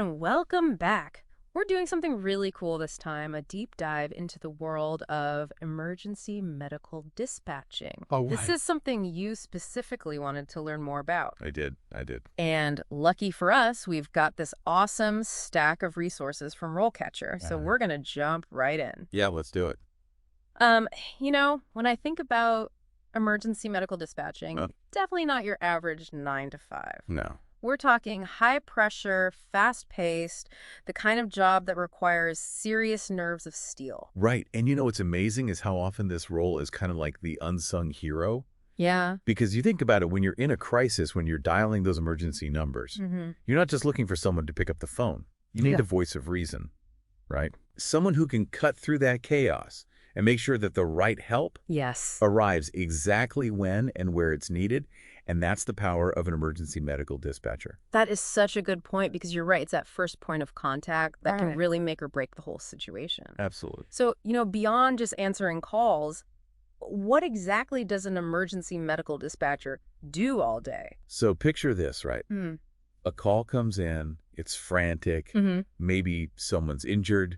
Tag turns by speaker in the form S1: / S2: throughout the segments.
S1: and welcome back. We're doing something really cool this time, a deep dive into the world of emergency medical dispatching.
S2: Oh,
S1: This
S2: right.
S1: is something you specifically wanted to learn more about.
S2: I did.
S1: And lucky for us, we've got this awesome stack of resources from RoleCatcher, so
S2: Uh,
S1: we're going to jump right in.
S2: yeah, let's do it.
S1: Um, when I think about emergency medical dispatching,
S2: Uh,
S1: definitely not your average 9 to 5.
S2: no.
S1: We're talking high pressure, fast paced, the kind of job that requires serious nerves of steel.
S2: Right. And what's amazing is how often this role is kind of like the unsung hero.
S1: Yeah.
S2: Because you think about it, when you're in a crisis, when you're dialing those emergency numbers,
S1: Mm-hmm.
S2: you're not just looking for someone to pick up the phone. You need
S1: Yeah.
S2: a voice of reason, right? Someone who can cut through that chaos and make sure that the right help
S1: Yes.
S2: arrives exactly when and where it's needed. And that's the power of an emergency medical dispatcher.
S1: That is such a good point because you're right. It's that first point of contact that can
S2: Right.
S1: really make or break the whole situation.
S2: Absolutely.
S1: So, beyond just answering calls, what exactly does an emergency medical dispatcher do all day?
S2: So picture this, right?
S1: Hmm.
S2: A call comes in, it's frantic,
S1: Mm-hmm.
S2: maybe someone's injured,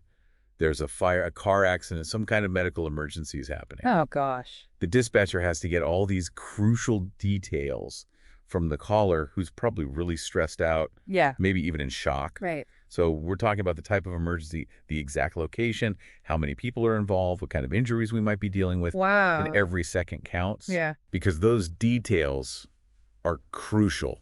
S2: there's a fire, a car accident, some kind of medical emergency is happening.
S1: Oh, gosh.
S2: The dispatcher has to get all these crucial details from the caller who's probably really stressed out,
S1: Yeah.
S2: maybe even in shock.
S1: Right.
S2: So we're talking about the type of emergency, the exact location, how many people are involved, what kind of injuries we might be dealing with,
S1: Wow.
S2: and every second counts.
S1: Yeah.
S2: Because those details are crucial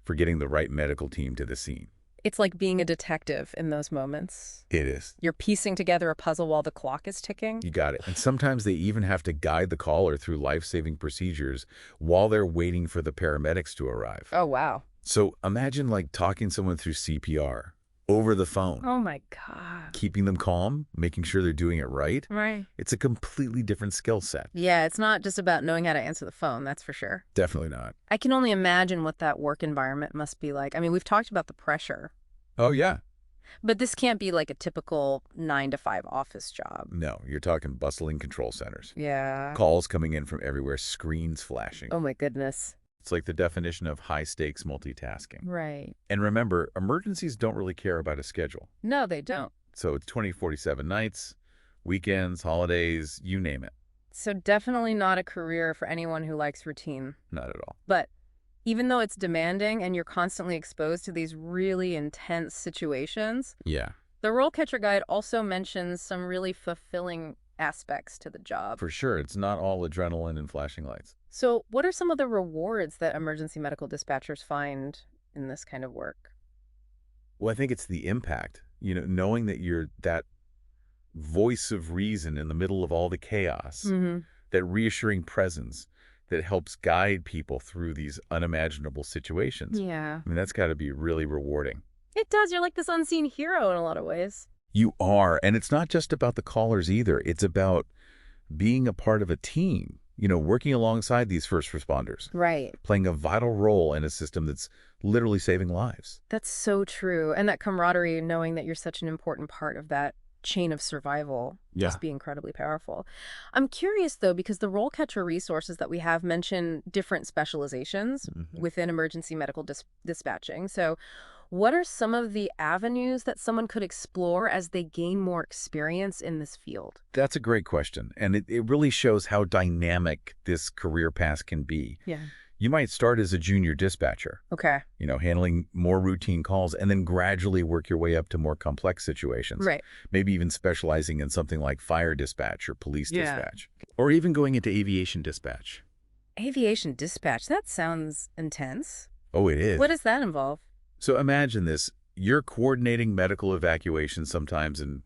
S2: for getting the right medical team to the scene.
S1: It's like being a detective in those moments.
S2: It is.
S1: You're piecing together a puzzle while the clock is ticking.
S2: You got it. And sometimes they even have to guide the caller through life-saving procedures while they're waiting for the paramedics to arrive.
S1: Oh, wow.
S2: So imagine like talking someone through CPR over the phone,
S1: Oh, my God.
S2: keeping them calm, making sure they're doing it right.
S1: Right.
S2: It's a completely different skill set.
S1: Yeah, it's not just about knowing how to answer the phone, that's for sure.
S2: Definitely not.
S1: I can only imagine what that work environment must be like. I mean, we've talked about the pressure,
S2: Oh, yeah.
S1: but this can't be like a typical 9 to 5 office job.
S2: No, you're talking bustling control centers.
S1: Yeah.
S2: Calls coming in from everywhere, screens flashing.
S1: Oh, my goodness.
S2: It's like the definition of high-stakes multitasking.
S1: Right.
S2: And remember, emergencies don't really care about a schedule.
S1: No, they don't.
S2: So it's 20-47 nights, weekends, holidays, you name it.
S1: So definitely not a career for anyone who likes routine.
S2: Not at all.
S1: But even though it's demanding and you're constantly exposed to these really intense situations,
S2: Yeah,
S1: the RoleCatcher Guide also mentions some really fulfilling aspects to the job.
S2: for sure. It's not all adrenaline and flashing lights.
S1: So what are some of the rewards that emergency medical dispatchers find in this kind of work?
S2: Well, I think it's the impact. Knowing that you're that voice of reason in the middle of all the chaos,
S1: Mm-hmm.
S2: that reassuring presence that helps guide people through these unimaginable situations.
S1: Yeah.
S2: I mean, that's got to be really rewarding.
S1: It does. You're like this unseen hero in a lot of ways.
S2: You are. And it's not just about the callers either. It's about being a part of a team, working alongside these first responders,
S1: Right.
S2: playing a vital role in a system that's literally saving lives.
S1: That's so true. And that camaraderie, knowing that you're such an important part of that chain of survival,
S2: Yeah.
S1: must be incredibly powerful. I'm curious, though, because the RoleCatcher resources that we have mention different specializations
S2: Mhm.
S1: within emergency medical dispatching. So what are some of the avenues that someone could explore as they gain more experience in this field?
S2: That's a great question. And it really shows how dynamic this career path can be.
S1: Yeah.
S2: You might start as a junior dispatcher,
S1: Okay.
S2: handling more routine calls, and then gradually work your way up to more complex situations.
S1: Right.
S2: Maybe even specializing in something like fire dispatch or police
S1: Yeah.
S2: dispatch, or even going into aviation dispatch.
S1: Aviation dispatch. That sounds intense.
S2: Oh, it is.
S1: What does that involve?
S2: So imagine this. You're coordinating medical evacuations sometimes in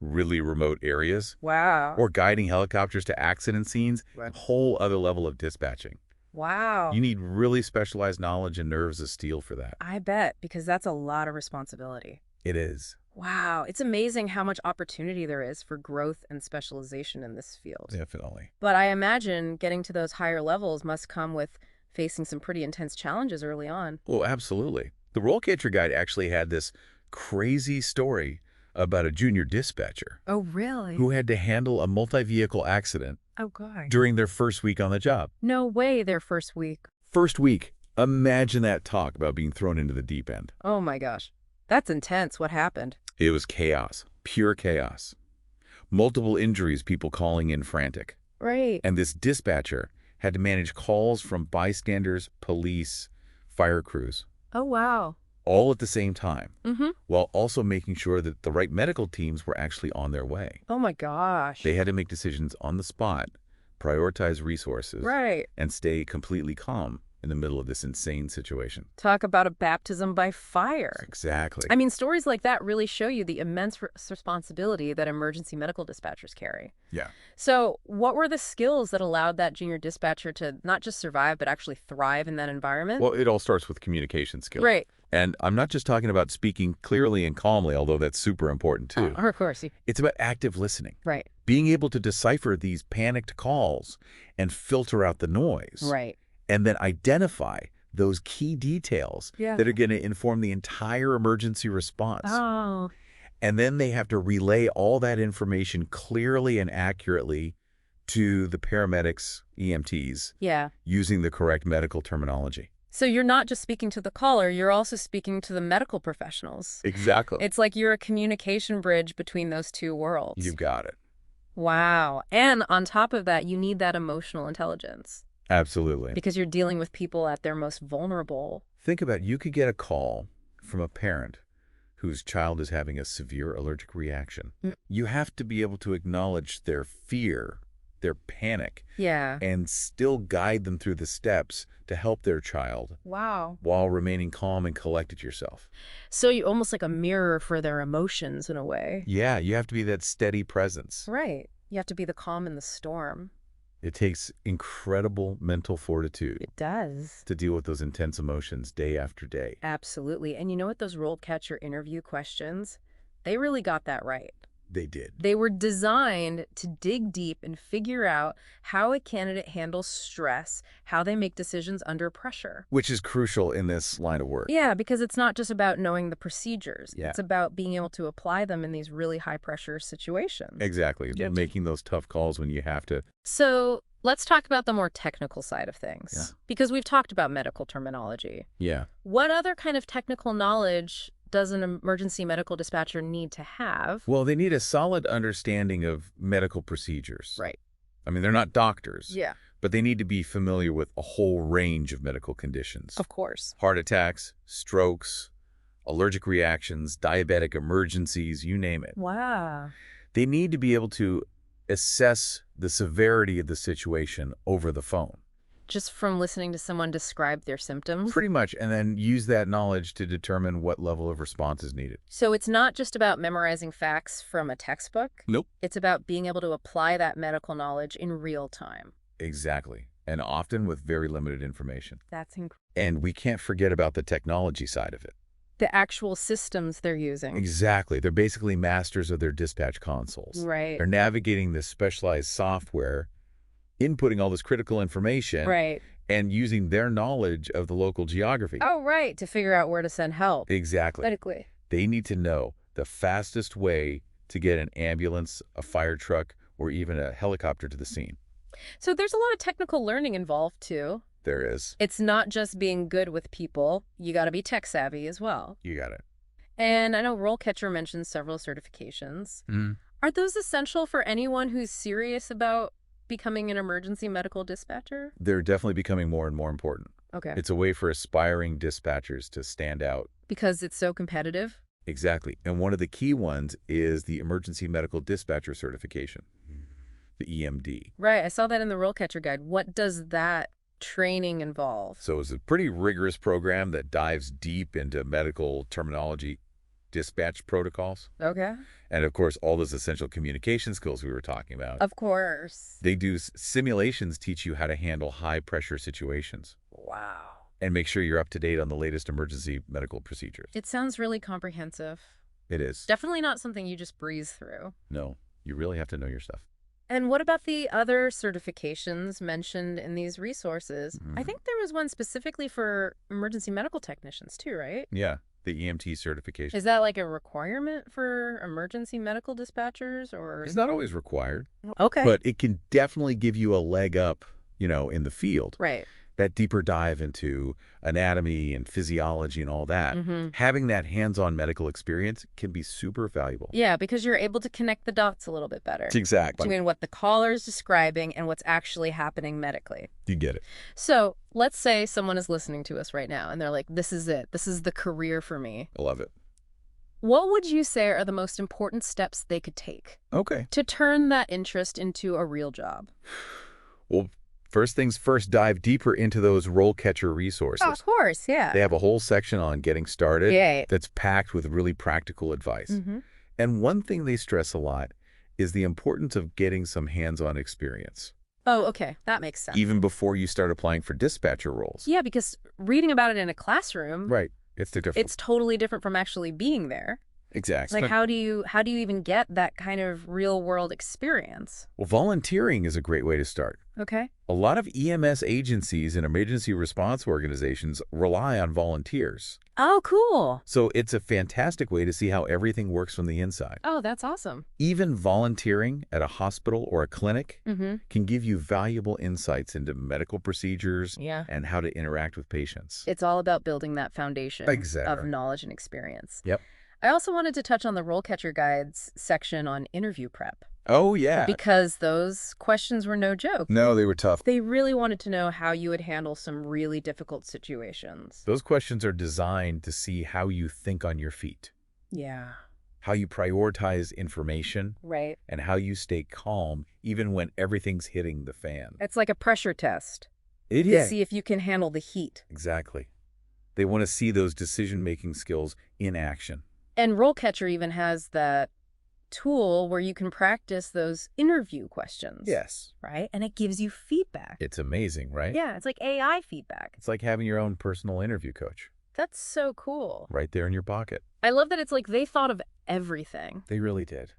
S2: really remote areas,
S1: Wow.
S2: or guiding helicopters to accident scenes, a whole other level of dispatching.
S1: Wow.
S2: You need really specialized knowledge and nerves of steel for that.
S1: I bet, because that's a lot of responsibility.
S2: It is.
S1: Wow. It's amazing how much opportunity there is for growth and specialization in this field.
S2: Definitely.
S1: But I imagine getting to those higher levels must come with facing some pretty intense challenges early on.
S2: Well, absolutely. The RoleCatcher Guide actually had this crazy story about a junior dispatcher
S1: Oh, really?
S2: who had to handle a multi-vehicle accident
S1: Oh, God.
S2: during their first week on the job.
S1: No way, their first week.
S2: First week, imagine that talk about being thrown into the deep end.
S1: Oh, my gosh. That's intense. What happened?
S2: It was chaos, pure chaos. Multiple injuries, people calling in frantic.
S1: Right.
S2: And this dispatcher had to manage calls from bystanders, police, fire crews,
S1: Oh, wow.
S2: all at the same time,
S1: Mm-hmm.
S2: while also making sure that the right medical teams were actually on their way.
S1: Oh, my gosh.
S2: They had to make decisions on the spot, prioritize resources,
S1: Right.
S2: and stay completely calm in the middle of this insane situation.
S1: Talk about a baptism by fire.
S2: Exactly.
S1: I mean, stories like that really show you the immense responsibility that emergency medical dispatchers carry.
S2: Yeah.
S1: So what were the skills that allowed that junior dispatcher to not just survive, but actually thrive in that environment?
S2: Well, it all starts with communication skills.
S1: Right.
S2: And I'm not just talking about speaking clearly and calmly, although that's super important too.
S1: Of course.
S2: It's about active listening.
S1: Right.
S2: Being able to decipher these panicked calls and filter out the noise.
S1: Right.
S2: And then identify those key details that are going to inform the entire emergency response.
S1: Oh.
S2: And then they have to relay all that information clearly and accurately to the paramedics, EMTs,
S1: Yeah.
S2: using the correct medical terminology.
S1: So you're not just speaking to the caller, you're also speaking to the medical professionals.
S2: Exactly.
S1: It's like you're a communication bridge between those two worlds.
S2: You've got it.
S1: Wow. And on top of that, you need that emotional intelligence.
S2: Absolutely.
S1: Because you're dealing with people at their most vulnerable.
S2: Think about it. You could get a call from a parent whose child is having a severe allergic reaction. You have to be able to acknowledge their fear, their panic,
S1: Yeah.
S2: and still guide them through the steps to help their child
S1: Wow.
S2: while remaining calm and collected yourself.
S1: So you're almost like a mirror for their emotions in a way.
S2: Yeah, you have to be that steady presence.
S1: Right. You have to be the calm in the storm.
S2: It takes incredible mental fortitude
S1: It does.
S2: to deal with those intense emotions day after day.
S1: Absolutely. And you know what? Those RoleCatcher interview questions, they really got that right.
S2: They did.
S1: They were designed to dig deep and figure out how a candidate handles stress, how they make decisions under pressure.
S2: Which is crucial in this line of work.
S1: Yeah, because it's not just about knowing the procedures.
S2: Yeah.
S1: It's about being able to apply them in these really high-pressure situations.
S2: Exactly.
S1: Yeah.
S2: Making those tough calls when you have to.
S1: So let's talk about the more technical side of things.
S2: Yeah.
S1: Because we've talked about medical terminology.
S2: Yeah.
S1: What other kind of technical knowledge does an emergency medical dispatcher need to have?
S2: Well, they need a solid understanding of medical procedures.
S1: Right.
S2: I mean, they're not doctors.
S1: Yeah.
S2: But they need to be familiar with a whole range of medical conditions.
S1: Of course.
S2: Heart attacks, strokes, allergic reactions, diabetic emergencies, you name it.
S1: Wow.
S2: They need to be able to assess the severity of the situation over the phone.
S1: Just from listening to someone describe their symptoms?
S2: Pretty much, and then use that knowledge to determine what level of response is needed.
S1: So it's not just about memorizing facts from a textbook?
S2: Nope.
S1: It's about being able to apply that medical knowledge in real time.
S2: Exactly, and often with very limited information.
S1: That's incredible.
S2: And we can't forget about the technology side of it.
S1: The actual systems they're using.
S2: Exactly. They're basically masters of their dispatch consoles.
S1: Right.
S2: They're navigating this specialized software, inputting all this critical information,
S1: Right.
S2: and using their knowledge of the local geography.
S1: Oh, right. To figure out where to send help.
S2: Exactly.
S1: Medically.
S2: They need to know the fastest way to get an ambulance, a fire truck, or even a helicopter to the scene.
S1: So there's a lot of technical learning involved, too.
S2: There is.
S1: It's not just being good with people. You got to be tech savvy as well.
S2: You got it.
S1: And I know RoleCatcher mentions several certifications. Are those essential for anyone who's serious about becoming an emergency medical dispatcher?
S2: They're definitely becoming more and more important.
S1: Okay.
S2: It's a way for aspiring dispatchers to stand out.
S1: Because it's so competitive?
S2: Exactly. And one of the key ones is the Emergency Medical Dispatcher Certification, the EMD.
S1: Right. I saw that in the RoleCatcher guide. What does that training involve?
S2: So it's a pretty rigorous program that dives deep into medical terminology, dispatch protocols,
S1: Okay.
S2: and of course, all those essential communication skills we were talking about.
S1: Of course.
S2: They do simulations, teach you how to handle high-pressure situations
S1: Wow.
S2: and make sure you're up to date on the latest emergency medical procedures.
S1: It sounds really comprehensive.
S2: It is.
S1: Definitely not something you just breeze through.
S2: No, you really have to know your stuff.
S1: And what about the other certifications mentioned in these resources? I think there was one specifically for emergency medical technicians too, right?
S2: Yeah, the EMT certification.
S1: Is that like a requirement for emergency medical dispatchers or?
S2: It's not always required,
S1: Okay.
S2: but it can definitely give you a leg up, in the field.
S1: Right.
S2: that deeper dive into anatomy and physiology and all that, having that hands-on medical experience can be super valuable.
S1: Yeah, because you're able to connect the dots a little bit better.
S2: Exactly.
S1: Between what the caller is describing and what's actually happening medically.
S2: You get it.
S1: So let's say someone is listening to us right now and they're like, this is it. This is the career for me.
S2: I love it.
S1: What would you say are the most important steps they could take to turn that interest into a real job?
S2: Well, first things first, dive deeper into those RoleCatcher resources.
S1: Oh, of course, yeah.
S2: They have a whole section on getting started
S1: Yeah.
S2: that's packed with really practical advice. And one thing they stress a lot is the importance of getting some hands-on experience.
S1: Oh, okay. That makes sense.
S2: Even before you start applying for dispatcher roles.
S1: Yeah, because reading about it in a classroom,
S2: Right. It's different.
S1: it's totally different from actually being there.
S2: Exactly.
S1: Like, how do you even get that kind of real-world experience?
S2: Well, volunteering is a great way to start.
S1: Okay.
S2: A lot of EMS agencies and emergency response organizations rely on volunteers.
S1: Oh, cool.
S2: So it's a fantastic way to see how everything works from the inside.
S1: Oh, that's awesome.
S2: Even volunteering at a hospital or a clinic can give you valuable insights into medical procedures and how to interact with patients.
S1: It's all about building that foundation of knowledge and experience.
S2: Yep.
S1: I also wanted to touch on the RoleCatcher Guides section on interview prep.
S2: Oh, yeah.
S1: Because those questions were no joke.
S2: No, they were tough.
S1: They really wanted to know how you would handle some really difficult situations.
S2: Those questions are designed to see how you think on your feet.
S1: Yeah.
S2: How you prioritize information.
S1: Right.
S2: And how you stay calm even when everything's hitting the fan.
S1: It's like a pressure test.
S2: It is.
S1: To see if you can handle the heat.
S2: Exactly. They want to see those decision-making skills in action.
S1: And RoleCatcher even has that tool where you can practice those interview questions.
S2: Yes.
S1: Right? And it gives you feedback.
S2: It's amazing, right?
S1: Yeah, it's like AI feedback.
S2: It's like having your own personal interview coach.
S1: That's so cool.
S2: Right there in your pocket.
S1: I love that it's like they thought of everything.
S2: They really did.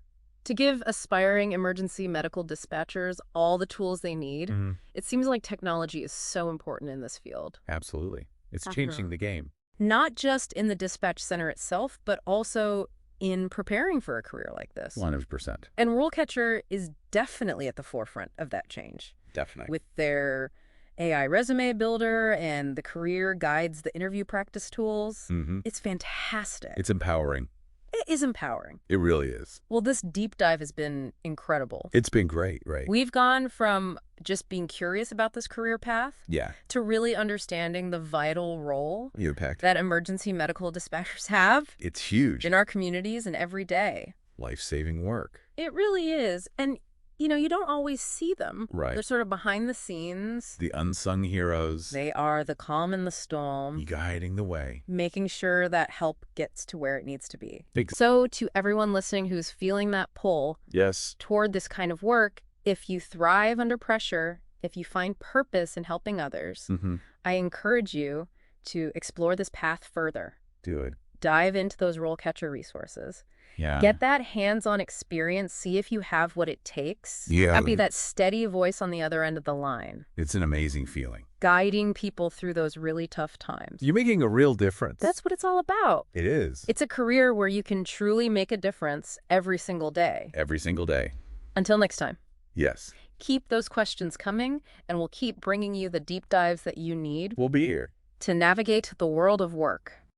S1: To give aspiring emergency medical dispatchers all the tools they need, it seems like technology is so important in this field.
S2: Absolutely. It's changing the game.
S1: Not just in the dispatch center itself, but also in preparing for a career like this.
S2: 100%.
S1: And RoleCatcher is definitely at the forefront of that change.
S2: Definitely.
S1: With their AI resume builder and the career guides, the interview practice tools. It's fantastic.
S2: It's empowering.
S1: It is empowering.
S2: It really is.
S1: Well, this deep dive has been incredible.
S2: It's been great, right?
S1: We've gone from just being curious about this career path to really understanding the vital role that emergency medical dispatchers have.
S2: It's huge.
S1: In our communities and every day.
S2: Life-saving work.
S1: It really is. And, you know, you don't always see them.
S2: Right.
S1: They're sort of behind the scenes.
S2: The unsung heroes.
S1: They are the calm in the storm.
S2: Guiding the way.
S1: Making sure that help gets to where it needs to be. So to everyone listening who's feeling that pull toward this kind of work, if you thrive under pressure, if you find purpose in helping others, I encourage you to explore this path further.
S2: Do it.
S1: Dive into those RoleCatcher resources.
S2: Yeah.
S1: Get that hands-on experience. See if you have what it takes.
S2: Yeah.
S1: Be that steady voice on the other end of the line.
S2: It's an amazing feeling.
S1: Guiding people through those really tough times.
S2: You're making a real difference.
S1: That's what it's all about.
S2: It is.
S1: It's a career where you can truly make a difference every single day.
S2: Every single day.
S1: Until next time.
S2: Yes.
S1: Keep those questions coming, and we'll keep bringing you the deep dives that you need.
S2: We'll be here.
S1: To navigate the world of work.